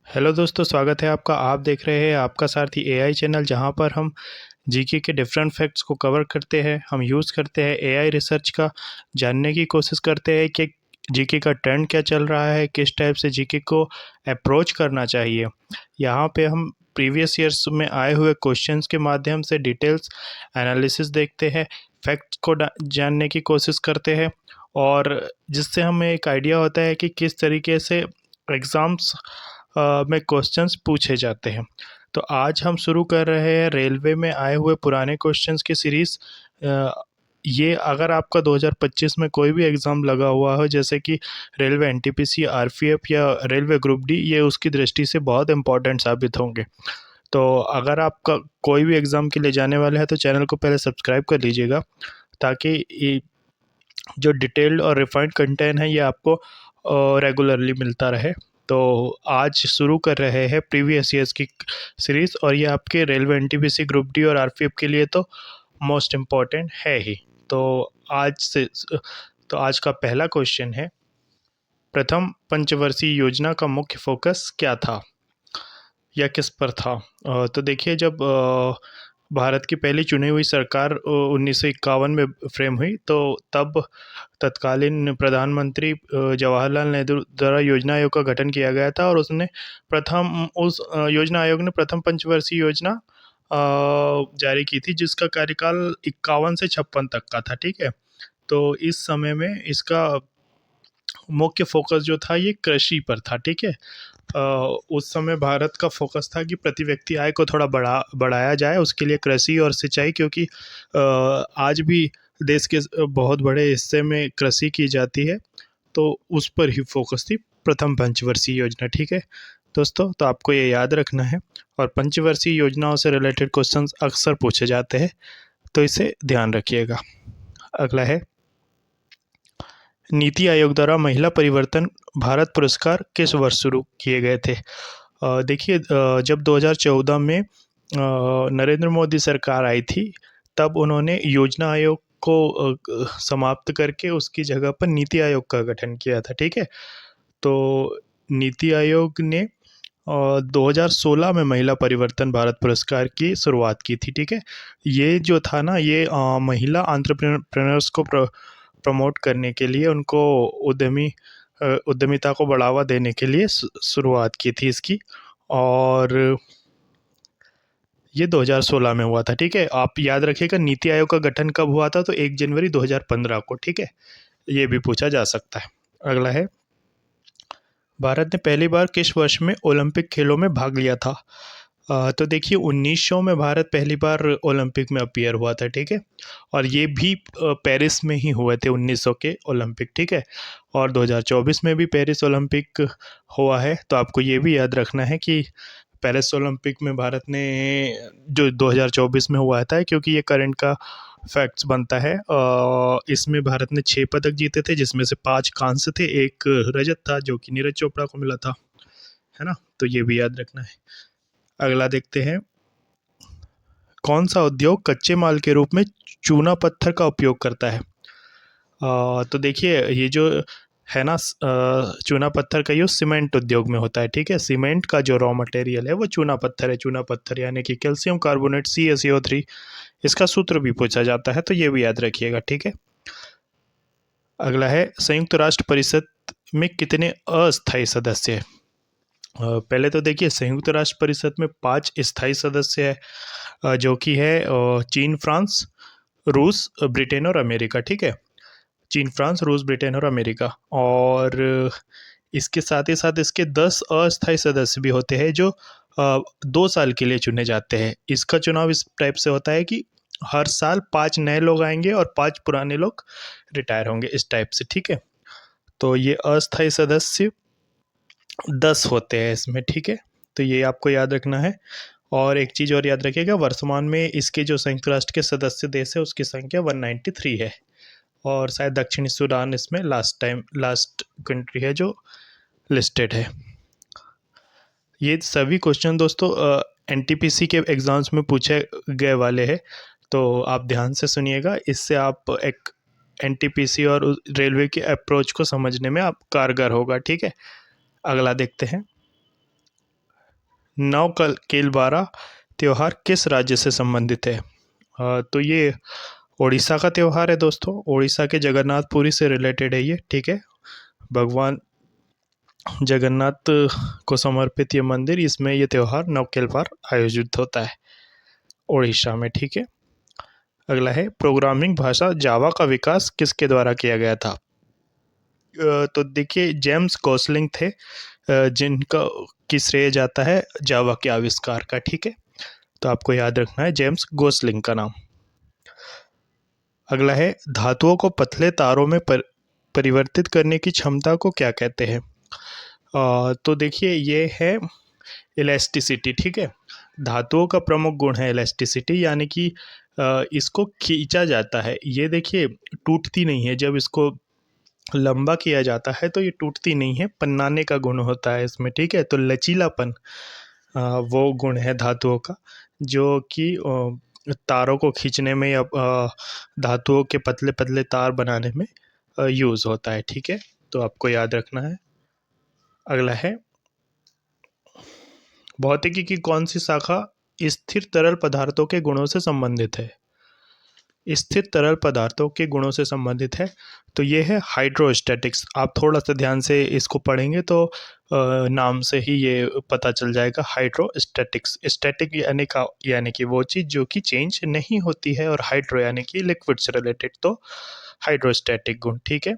Hello दोस्तों, स्वागत है आपका। आप देख रहे हैं आपका सारथी एआई चैनल, जहां पर हम जीके के डिफरेंट फैक्ट्स को कवर करते हैं। हम यूज़ करते हैं एआई रिसर्च का, जानने की कोशिश करते हैं कि जीके का ट्रेंड क्या चल रहा है, किस टाइप से जीके को अप्रोच करना चाहिए। यहाँ पे हम प्रीवियस ईयर्स में आए हुए क्वेश्चंस के माध्यम से डिटेल्स एनालिसिस देखते हैं, फैक्ट्स को जानने की कोशिश करते हैं, और जिससे हमें एक आइडिया होता है कि किस तरीके से एग्ज़ाम्स में क्वेश्चंस पूछे जाते हैं। तो आज हम शुरू कर रहे हैं रेलवे में आए हुए पुराने क्वेश्चंस की सीरीज़। ये अगर आपका 2025 में कोई भी एग्ज़ाम लगा हुआ हो, जैसे कि रेलवे एनटीपीसी, आरपीएफ या रेलवे ग्रुप डी, ये उसकी दृष्टि से बहुत इंपॉर्टेंट साबित होंगे। तो अगर आपका कोई भी एग्ज़ाम के लिए जाने वाले हैं तो चैनल को पहले सब्सक्राइब कर लीजिएगा, ताकि ये जो डिटेल्ड और रिफाइंड कंटेंट है ये आपको रेगुलरली मिलता रहे। तो आज शुरू कर रहे हैं प्रीवियस ईयर्स की सीरीज़, और ये आपके रेलवे एनटीपीसी, ग्रुप डी और आरपीएफ के लिए तो मोस्ट इम्पॉर्टेंट है ही। तो आज का पहला क्वेश्चन है, प्रथम पंचवर्षीय योजना का मुख्य फोकस क्या था या किस पर था। तो देखिए, जब भारत की पहली चुनी हुई सरकार 1951 में फ्रेम हुई, तो तब तत्कालीन प्रधानमंत्री जवाहरलाल नेहरू द्वारा योजना आयोग का गठन किया गया था, और उस योजना आयोग ने प्रथम पंचवर्षीय योजना जारी की थी, जिसका कार्यकाल 51 से 56 तक का था। ठीक है, तो इस समय में इसका मुख्य फोकस जो था ये कृषि पर था। ठीक है, उस समय भारत का फोकस था कि प्रति व्यक्ति आय को थोड़ा बढ़ाया जाए, उसके लिए कृषि और सिंचाई, क्योंकि आज भी देश के बहुत बड़े हिस्से में कृषि की जाती है, तो उस पर ही फोकस थी प्रथम पंचवर्षीय योजना। ठीक है दोस्तों, तो आपको ये याद रखना है, और पंचवर्षीय योजनाओं से रिलेटेड क्वेश्चंस अक्सर पूछे जाते हैं, तो इसे ध्यान रखिएगा। अगला है, नीति आयोग द्वारा महिला परिवर्तन भारत पुरस्कार किस वर्ष शुरू किए गए थे। देखिए, जब 2014 में नरेंद्र मोदी सरकार आई थी, तब उन्होंने योजना आयोग को समाप्त करके उसकी जगह पर नीति आयोग का गठन किया था। ठीक है, तो नीति आयोग ने 2016 में महिला परिवर्तन भारत पुरस्कार की शुरुआत की थी। ठीक है, ये जो था ना, ये महिला एंटरप्रेन्योर्स को प्रमोट करने के लिए, उनको उद्यमिता को बढ़ावा देने के लिए शुरुआत की थी इसकी, और ये 2016 में हुआ था। ठीक है, आप याद रखिएगा नीति आयोग का गठन कब हुआ था, तो 1 जनवरी 2015 को। ठीक है, ये भी पूछा जा सकता है। अगला है, भारत ने पहली बार किस वर्ष में ओलंपिक खेलों में भाग लिया था। तो देखिए, 1900 में भारत पहली बार ओलंपिक में अपीयर हुआ था। ठीक है, और ये भी पेरिस में ही हुए थे 1900 के ओलंपिक। ठीक है, और 2024 में भी पेरिस ओलंपिक हुआ है। तो आपको ये भी याद रखना है कि पेरिस ओलंपिक में भारत ने जो 2024 में हुआ था, क्योंकि ये करंट का फैक्ट्स बनता है, इसमें भारत ने 6 पदक जीते थे, जिसमें से 5 कांस्य थे, एक रजत था जो कि नीरज चोपड़ा को मिला था, है ना। तो ये भी याद रखना है। अगला देखते हैं, कौन सा उद्योग कच्चे माल के रूप में चूना पत्थर का उपयोग करता है। तो देखिए, ये जो है ना, चूना पत्थर का यूज़ सीमेंट उद्योग में होता है। ठीक है, सीमेंट का जो रॉ मटेरियल है वो चूना पत्थर है। चूना पत्थर यानी कि कैल्शियम कार्बोनेट, CaCO3, इसका सूत्र भी पूछा जाता है, तो ये भी याद रखिएगा। ठीक है, अगला है, संयुक्त राष्ट्र परिषद में कितने अस्थायी सदस्य हैं। पहले तो देखिए, संयुक्त राष्ट्र परिषद में 5 स्थायी सदस्य है, जो कि है चीन, फ्रांस, रूस, ब्रिटेन और अमेरिका। ठीक है, चीन, फ्रांस, रूस, ब्रिटेन और अमेरिका, और इसके साथ ही साथ इसके 10 अस्थायी सदस्य भी होते हैं, जो 2 साल के लिए चुने जाते हैं। इसका चुनाव इस टाइप से होता है कि हर साल 5 नए लोग आएंगे और 5 पुराने लोग रिटायर होंगे, इस टाइप से। ठीक है, तो ये अस्थायी सदस्य 10 होते हैं इसमें। ठीक है, तो ये आपको याद रखना है। और एक चीज़ और याद रखिएगा, वर्तमान में इसके जो संयुक्त राष्ट्र के सदस्य देश है उसकी संख्या 193 है, और शायद दक्षिणी सूडान इसमें लास्ट कंट्री है जो लिस्टेड है। ये सभी क्वेश्चन दोस्तों एनटीपीसी के एग्ज़ाम्स में पूछे गए वाले हैं, तो आप ध्यान से सुनिएगा, इससे आप एक एनटीपीसी और रेलवे के अप्रोच को समझने में आप कारगर होगा। ठीक है, अगला देखते हैं, केलबारा त्योहार किस राज्य से संबंधित है? तो ये उड़ीसा का त्योहार है दोस्तों। उड़ीसा के जगन्नाथपुरी से रिलेटेड है ये, ठीक है। भगवान जगन्नाथ को समर्पित ये मंदिर, इसमें ये त्योहार नवकेलवार आयोजित होता है उड़ीसा में, ठीक है। अगला है, प्रोग्रामिंग भाषा जावा का विकास किसके द्वारा किया गया था? तो देखिए, जेम्स गॉसलिंग थे, जिनका की श्रेय जाता है जावा के आविष्कार का, ठीक है। तो आपको याद रखना है जेम्स गॉसलिंग का नाम। अगला है, धातुओं को पतले तारों में परिवर्तित करने की क्षमता को क्या कहते हैं? तो देखिए, ये है इलास्टिसिटी, ठीक है। धातुओं का प्रमुख गुण है इलास्टिसिटी, यानी कि इसको खींचा जाता है। ये देखिए, टूटती नहीं है। जब इसको लंबा किया जाता है तो ये टूटती नहीं है, पन्नाने का गुण होता है इसमें, ठीक है। तो लचीलापन वो गुण है धातुओं का, जो कि तारों को खींचने में या धातुओं के पतले पतले तार बनाने में यूज़ होता है, ठीक है। तो आपको याद रखना है। अगला है, भौतिकी की कौन सी शाखा स्थिर तरल पदार्थों के गुणों से संबंधित है? स्थिर तरल पदार्थों के गुणों से संबंधित है, तो ये है हाइड्रोस्टैटिक्स। आप थोड़ा सा ध्यान से इसको पढ़ेंगे तो नाम से ही ये पता चल जाएगा, हाइड्रोस्टैटिक्स। स्टैटिक यानी कि वो चीज़ जो कि चेंज नहीं होती है, और हाइड्रो यानी कि लिक्विड से रिलेटेड, तो हाइड्रोस्टैटिक गुण, ठीक है।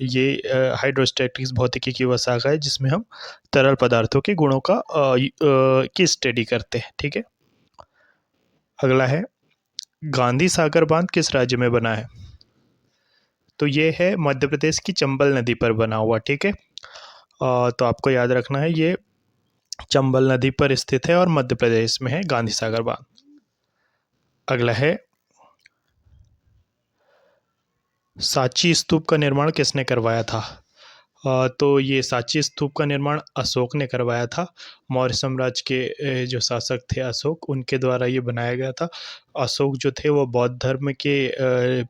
ये हाइड्रोस्टैटिक्स भौतिकी की वह शाखा है जिसमें हम तरल पदार्थों के गुणों का की स्टडी करते हैं, ठीक है। अगला है, गांधी सागर बांध किस राज्य में बना है? तो ये है मध्य प्रदेश की चंबल नदी पर बना हुआ, ठीक है। तो आपको याद रखना है, ये चंबल नदी पर स्थित है और मध्य प्रदेश में है गांधी सागर बांध। अगला है, सांची स्तूप का निर्माण किसने करवाया था? तो ये सांची स्तूप का निर्माण अशोक ने करवाया था। मौर्य साम्राज्य के जो शासक थे अशोक, उनके द्वारा ये बनाया गया था। अशोक जो थे वो बौद्ध धर्म के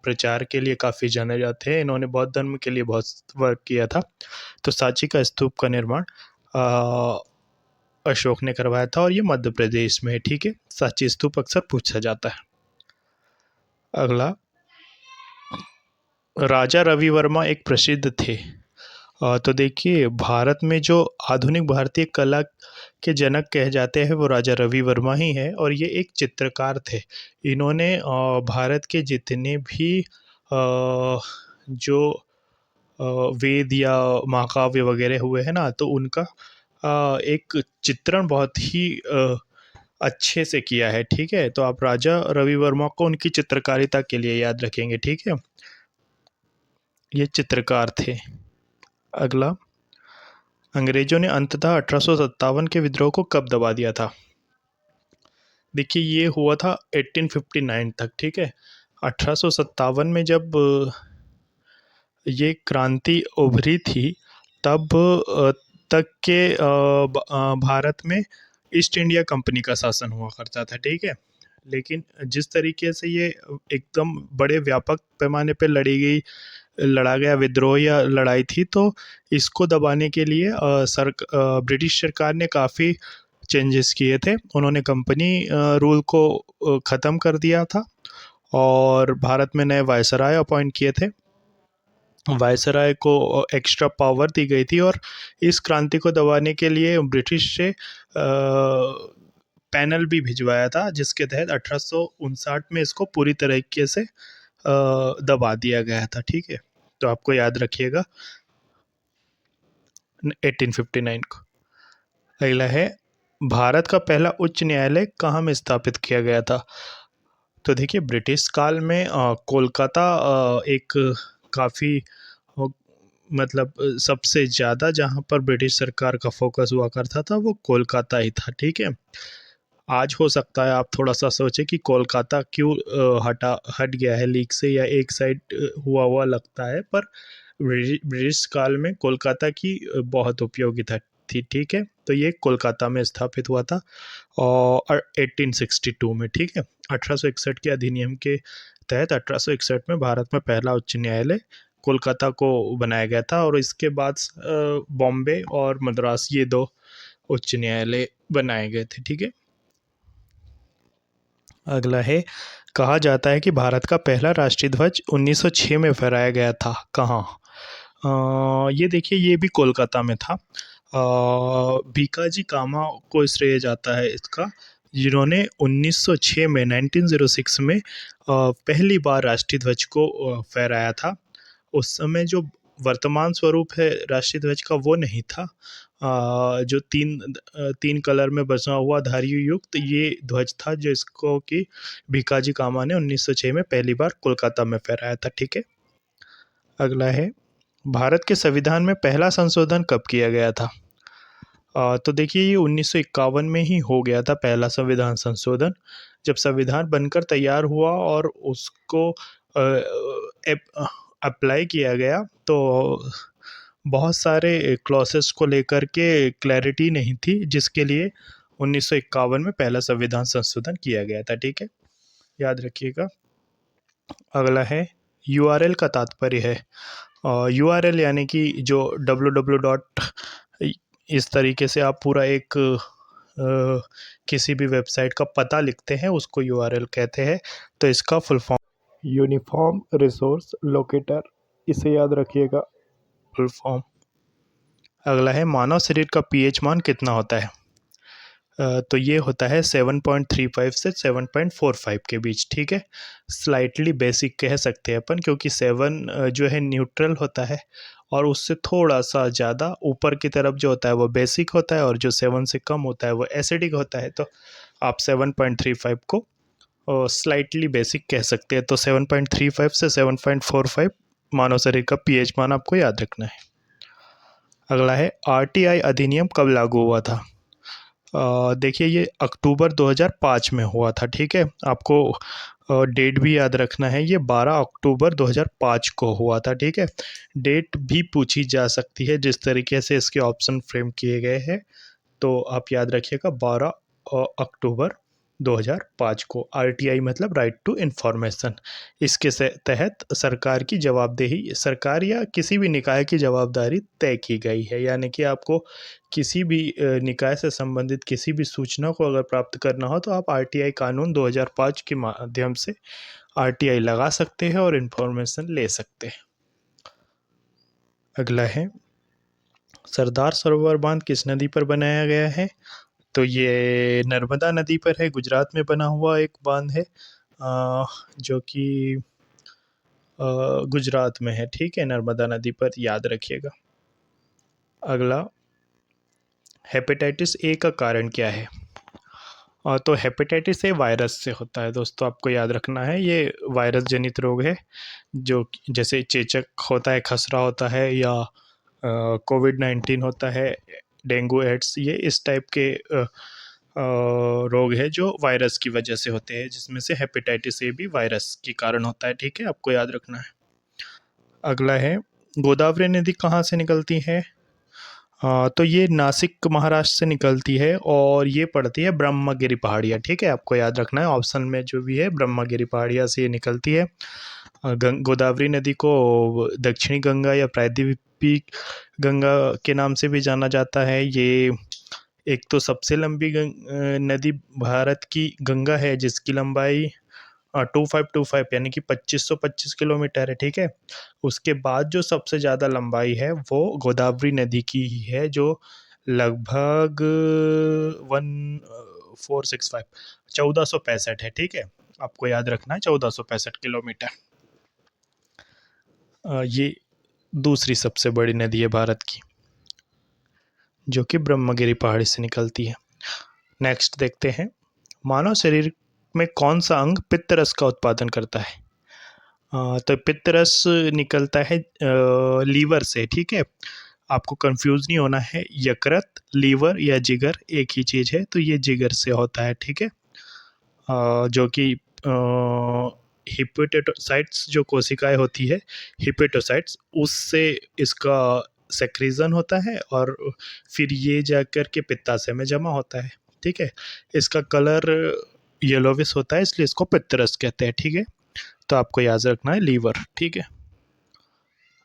प्रचार के लिए काफ़ी जाने जाते हैं। इन्होंने बौद्ध धर्म के लिए बहुत वर्क किया था। तो सांची का स्तूप का निर्माण अशोक ने करवाया था, और ये मध्य प्रदेश में है, ठीक है। सांची स्तूप अक्सर पूछा जाता है। अगला, राजा रवि वर्मा एक प्रसिद्ध थे। तो देखिए, भारत में जो आधुनिक भारतीय कला के जनक कहे जाते हैं वो राजा रवि वर्मा ही है, और ये एक चित्रकार थे। इन्होंने भारत के जितने भी जो वेद या महाकाव्य वगैरह हुए हैं ना, तो उनका एक चित्रण बहुत ही अच्छे से किया है, ठीक है। तो आप राजा रवि वर्मा को उनकी चित्रकारिता के लिए याद रखेंगे, ठीक है। ये चित्रकार थे। अगला, अंग्रेजों ने अंततः 1857 के विद्रोह को कब दबा दिया था? देखिए, ये हुआ था 1859 तक, ठीक है। 1857 में जब ये क्रांति उभरी थी, तब तक के भारत में ईस्ट इंडिया कंपनी का शासन हुआ करता था, ठीक है। लेकिन जिस तरीके से ये एकदम बड़े व्यापक पैमाने पे लड़ा गया विद्रोह या लड़ाई थी, तो इसको दबाने के लिए ब्रिटिश सरकार ने काफ़ी चेंजेस किए थे। उन्होंने कंपनी रूल को ख़त्म कर दिया था, और भारत में नए वायसराय अपॉइंट किए थे। वायसराय को एक्स्ट्रा पावर दी गई थी, और इस क्रांति को दबाने के लिए ब्रिटिश से पैनल भी भिजवाया था, जिसके तहत 1859 में इसको पूरी तरीके से दबा दिया गया था, ठीक है। तो आपको याद रखिएगा 1859 को। अगला है, भारत का पहला उच्च न्यायालय कहाँ में स्थापित किया गया था? तो देखिए, ब्रिटिश काल में कोलकाता एक काफ़ी मतलब सबसे ज़्यादा जहाँ पर ब्रिटिश सरकार का फोकस हुआ करता था वो कोलकाता ही था, ठीक है। आज हो सकता है आप थोड़ा सा सोचें कि कोलकाता क्यों हट गया है लीग से, या एक साइड हुआ लगता है, पर ब्रिटिश काल में कोलकाता की बहुत उपयोगिता थी, ठीक है। तो ये कोलकाता में स्थापित हुआ था, और 1862 में, ठीक है। 1861 के अधिनियम के तहत 1861 में भारत में पहला उच्च न्यायालय कोलकाता को बनाया गया था, और इसके बाद बॉम्बे और मद्रास, ये दो उच्च न्यायालय बनाए गए थे। ठीक है, अगला है, कहा जाता है कि भारत का पहला राष्ट्रीय ध्वज 1906 में फहराया गया था, कहाँ? ये देखिए, ये भी कोलकाता में था। भीकाजी कामा को श्रेय जाता है इसका, जिन्होंने 1906 में 1906 में पहली बार राष्ट्रीय ध्वज को फहराया था। उस समय जो वर्तमान स्वरूप है राष्ट्रीय ध्वज का वो नहीं था। जो तीन कलर में बसा हुआ धारियों युक्त ये ध्वज था, जिसको कि भीकाजी कामा ने 1906 में पहली बार कोलकाता में फहराया था। ठीक है, अगला है, भारत के संविधान में पहला संशोधन कब किया गया था? तो देखिए, ये 1951 में ही हो गया था पहला संविधान संशोधन, जब संविधान बनकर तैयार हुआ और उसको अप्लाई किया गया तो बहुत सारे क्लॉसेस को लेकर के क्लैरिटी नहीं थी, जिसके लिए 1951 में पहला संविधान संशोधन किया गया था। ठीक है, याद रखिएगा। अगला है, यूआरएल का तात्पर्य है। यूआरएल यानी कि जो www. इस तरीके से आप पूरा एक किसी भी वेबसाइट का पता लिखते हैं, उसको यूआरएल कहते हैं। तो इसका full form uniform resource locator, इसे याद रखिएगा, फुल फॉर्म। अगला है, मानव शरीर का पीएच मान कितना होता है? तो ये होता है 7.35 से 7.45 के बीच। ठीक है, स्लाइटली बेसिक कह सकते हैं अपन, क्योंकि 7 जो है न्यूट्रल होता है और उससे थोड़ा सा ज़्यादा ऊपर की तरफ जो होता है वो बेसिक होता है, और जो 7 से कम होता है वो एसिडिक होता है। तो आप 7.35 को स्लाइटली बेसिक कह सकते हैं। तो 7.35 से 7.45 मानव शरीर का पीएच मान आपको याद रखना है। अगला है, आरटीआई अधिनियम कब लागू हुआ था? देखिए, ये अक्टूबर 2005 में हुआ था। ठीक है, आपको डेट भी याद रखना है, ये 12 अक्टूबर 2005 को हुआ था। ठीक है, डेट भी पूछी जा सकती है जिस तरीके से इसके ऑप्शन फ्रेम किए गए हैं, तो आप याद रखिएगा 12 अक्टूबर 2005 को। आरटीआई मतलब राइट टू इन्फॉर्मेशन। इसके तहत सरकार की जवाबदेही, सरकार या किसी भी निकाय की जवाबदारी तय की गई है, यानी कि आपको किसी भी निकाय से संबंधित किसी भी सूचना को अगर प्राप्त करना हो तो आप आरटीआई कानून 2005 के माध्यम से आरटीआई लगा सकते हैं और इन्फॉर्मेशन ले सकते हैं। अगला है, सरदार सरोवर बांध किस नदी पर बनाया गया है? तो ये नर्मदा नदी पर है, गुजरात में बना हुआ एक बांध है, जो कि गुजरात में है। ठीक है, नर्मदा नदी पर, याद रखिएगा। अगला, हेपेटाइटिस ए का कारण क्या है? तो हेपेटाइटिस ए वायरस से होता है दोस्तों, आपको याद रखना है। ये वायरस जनित रोग है, जो जैसे चेचक होता है, खसरा होता है, या कोविड-19 होता है, डेंगू, एड्स, ये इस टाइप के रोग है जो वायरस की वजह से होते हैं, जिसमें से हेपेटाइटिस ए भी वायरस के कारण होता है। ठीक है, आपको याद रखना है। अगला है, गोदावरी नदी कहाँ से निकलती है? तो ये नासिक महाराष्ट्र से निकलती है और ये पड़ती है ब्रह्मगिरी पहाड़ियाँ। ठीक है, आपको याद रखना है, ऑप्शन में जो भी है ब्रह्मगिरी पहाड़ियाँ से ये निकलती है। गोदावरी नदी को दक्षिणी गंगा या प्रायद्वीपीय गंगा के नाम से भी जाना जाता है। ये एक तो सबसे लंबी नदी भारत की गंगा है, जिसकी लंबाई 2525 यानी कि 2525 किलोमीटर है। ठीक है, उसके बाद जो सबसे ज़्यादा लंबाई है वो गोदावरी नदी की ही है, जो लगभग 1465 1465 है। ठीक है, आपको याद रखना है 1465 किलोमीटर। ये दूसरी सबसे बड़ी नदी है भारत की, जो कि ब्रह्मगिरी पहाड़ी से निकलती है। नेक्स्ट देखते हैं, मानव शरीर में कौन सा अंग पित्त रस का उत्पादन करता है? तो पित्त रस निकलता है लीवर से। ठीक है, आपको कंफ्यूज नहीं होना है, यकृत, लीवर या जिगर एक ही चीज़ है, तो ये जिगर से होता है। ठीक है, जो कि हिपेटोसाइट्स जो कोशिकाएं होती है, हिपेटोसाइट्स, उससे इसका सेक्रीजन होता है और फिर ये जाकर के पित्ताशय में जमा होता है। ठीक है, इसका कलर येलोविश होता है, इसलिए इसको पित्तरस कहते हैं। ठीक है, तो आपको याद रखना है लीवर। ठीक है,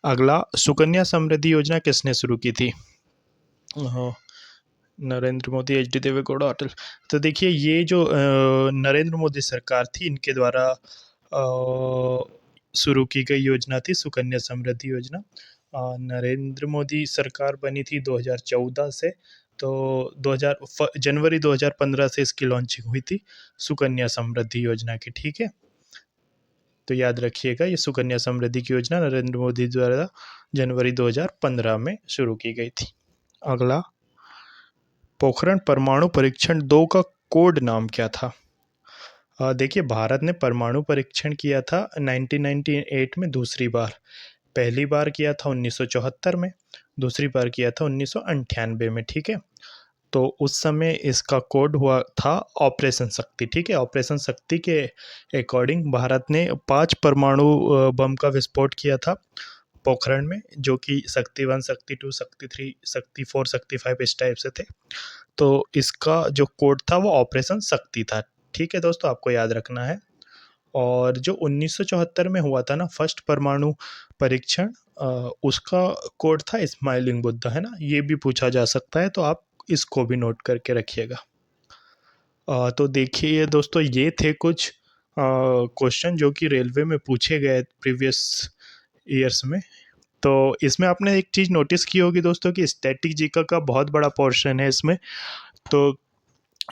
अगला, सुकन्या समृद्धि योजना किसने शुरू की थी? नरेंद्र मोदी, एच डी देवेगौड़ा, अटल। तो देखिए ये जो नरेंद्र मोदी सरकार थी, इनके द्वारा शुरू की गई योजना थी सुकन्या समृद्धि योजना। नरेंद्र मोदी सरकार बनी थी 2014 से, तो 2000 जनवरी 2015 से इसकी लॉन्चिंग हुई थी सुकन्या समृद्धि योजना की, ठीक है। तो याद रखिएगा, ये सुकन्या समृद्धि की योजना नरेंद्र मोदी द्वारा जनवरी 2015 में शुरू की गई थी। अगला, पोखरण परमाणु परीक्षण 2 का कोड नाम क्या था? देखिए भारत ने परमाणु परीक्षण किया था 1998 में दूसरी बार। पहली बार किया था 1974 में, दूसरी बार किया था 1998 में, ठीक है। तो उस समय इसका कोड हुआ था ऑपरेशन शक्ति, ठीक है। ऑपरेशन शक्ति के अकॉर्डिंग भारत ने 5 परमाणु बम का विस्फोट किया था पोखरण में, जो कि शक्ति 1, शक्ति 2, शक्ति 3, शक्ति 4, शक्ति 5 इस टाइप से थे। तो इसका जो कोड था वो ऑपरेशन शक्ति था, ठीक है दोस्तों, आपको याद रखना है। और जो 1974 में हुआ था ना फर्स्ट परमाणु परीक्षण, उसका कोड था स्माइलिंग बुद्धा, है ना, ये भी पूछा जा सकता है, तो आप इसको भी नोट करके रखिएगा। तो देखिए दोस्तों, ये थे कुछ क्वेश्चन जो कि रेलवे में पूछे गए प्रीवियस ईयर्स में। तो इसमें आपने एक चीज़ नोटिस की होगी दोस्तों कि स्टैटिक जीके का बहुत बड़ा पोर्शन है इसमें। तो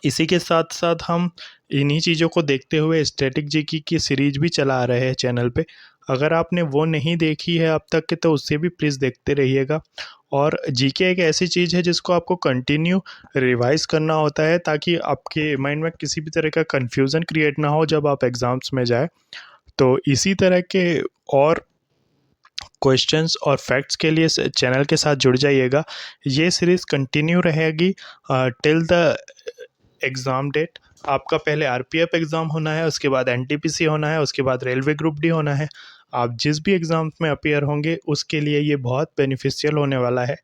इसी के साथ साथ हम इन्हीं चीज़ों को देखते हुए स्टैटिक जीके की सीरीज भी चला रहे हैं चैनल पे। अगर आपने वो नहीं देखी है अब तक के, तो उससे भी प्लीज़ देखते रहिएगा। और जीके एक ऐसी चीज़ है जिसको आपको कंटिन्यू रिवाइज करना होता है, ताकि आपके माइंड में किसी भी तरह का कन्फ्यूज़न क्रिएट ना हो जब आप एग्ज़ाम्स में जाए। तो इसी तरह के और क्वेश्चंस और फैक्ट्स के लिए चैनल के साथ जुड़ जाइएगा। ये सीरीज़ कंटिन्यू रहेगी टिल द एग्ज़ाम डेट। आपका पहले आरपीएफ एग्ज़ाम होना है, उसके बाद एनटीपीसी होना है, उसके बाद रेलवे ग्रुप डी होना है। आप जिस भी एग्ज़ाम में अपीयर होंगे उसके लिए ये बहुत बेनिफिशियल होने वाला है।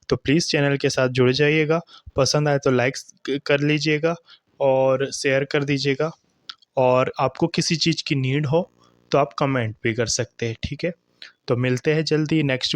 तो प्लीज़ चैनल के साथ जुड़ जाइएगा। पसंद आए तो लाइक्स कर लीजिएगा और शेयर कर दीजिएगा। और आपको किसी चीज़ की नीड हो तो आप कमेंट भी कर सकते हैं, ठीक है। तो मिलते हैं जल्दी नेक्स्ट